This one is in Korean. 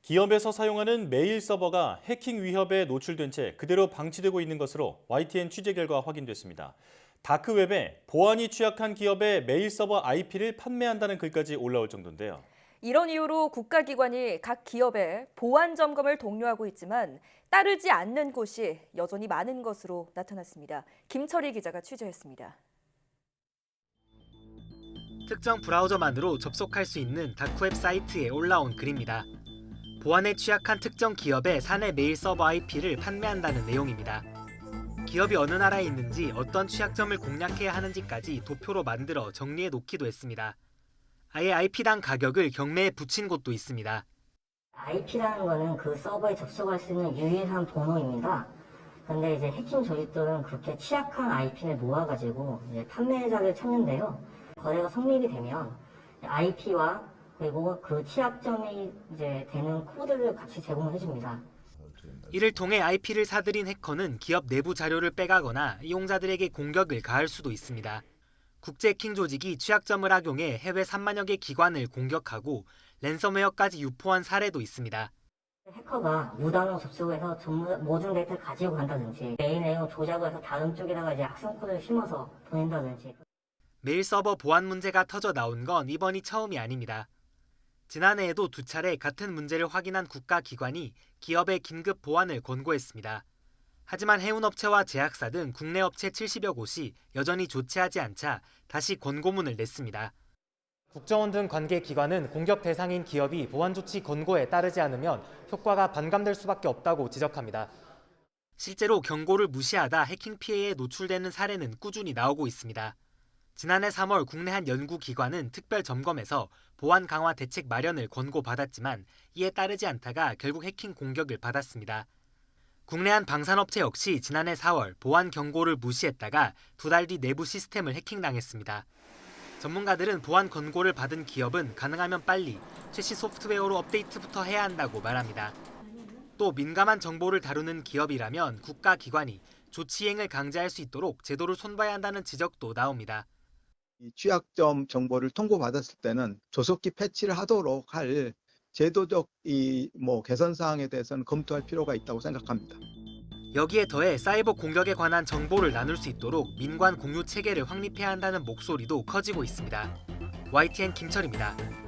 기업에서 사용하는 메일 서버가 해킹 위협에 노출된 채 그대로 방치되고 있는 것으로 YTN 취재 결과 확인됐습니다. 다크웹에 보안이 취약한 기업의 메일 서버 IP를 판매한다는 글까지 올라올 정도인데요. 이런 이유로 국가기관이 각 기업에 보안 점검을 독려하고 있지만 따르지 않는 곳이 여전히 많은 것으로 나타났습니다. 김철희 기자가 취재했습니다. 특정 브라우저만으로 접속할 수 있는 다크웹 사이트에 올라온 글입니다. 보안에 취약한 특정 기업의 사내 메일 서버 IP를 판매한다는 내용입니다. 기업이 어느 나라에 있는지 어떤 취약점을 공략해야 하는지까지 도표로 만들어 정리해 놓기도 했습니다. 아예 IP당 가격을 경매에 붙인 곳도 있습니다. IP라는 거는 그 서버에 접속할 수 있는 유일한 번호입니다. 근데 이제 해킹 조직들은 그렇게 취약한 IP를 모아가지고 이제 판매자를 찾는데요. 거래가 성립이 되면 IP와 그리고 그 취약점이 이제 되는 코드를 같이 제공해 줍니다. 이를 통해 IP를 사들인 해커는 기업 내부 자료를 빼가거나 이용자들에게 공격을 가할 수도 있습니다. 국제 해킹 조직이 취약점을 악용해 해외 3만여 개 기관을 공격하고 랜섬웨어까지 유포한 사례도 있습니다. 해커가 무단으로 접속해서 전부 모든 데이터를 가지고 간다든지 메일 내용 조작을 해서 다른 쪽에다가 이제 악성 코드를 심어서 보낸다든지. 메일 서버 보안 문제가 터져 나온 건 이번이 처음이 아닙니다. 지난해에도 2차례 같은 문제를 확인한 국가기관이 기업의 긴급 보안을 권고했습니다. 하지만 해운업체와 제약사 등 국내 업체 70여 곳이 여전히 조치하지 않자 다시 권고문을 냈습니다. 국정원 등 관계기관은 공격 대상인 기업이 보안 조치 권고에 따르지 않으면 효과가 반감될 수밖에 없다고 지적합니다. 실제로 경고를 무시하다 해킹 피해에 노출되는 사례는 꾸준히 나오고 있습니다. 지난해 3월 국내 한 연구기관은 특별 점검에서 보안 강화 대책 마련을 권고받았지만 이에 따르지 않다가 결국 해킹 공격을 받았습니다. 국내 한 방산업체 역시 지난해 4월 보안 경고를 무시했다가 2달 뒤 내부 시스템을 해킹당했습니다. 전문가들은 보안 권고를 받은 기업은 가능하면 빨리 최신 소프트웨어로 업데이트부터 해야 한다고 말합니다. 또 민감한 정보를 다루는 기업이라면 국가기관이 조치행을 강제할 수 있도록 제도를 손봐야 한다는 지적도 나옵니다. 이 취약점 정보를 통보받았을 때는 조속히 패치를 하도록 할 제도적 개선 사항에 대해서는 검토할 필요가 있다고 생각합니다. 여기에 더해 사이버 공격에 관한 정보를 나눌 수 있도록 민관 공유 체계를 확립해야 한다는 목소리도 커지고 있습니다. YTN 김철입니다.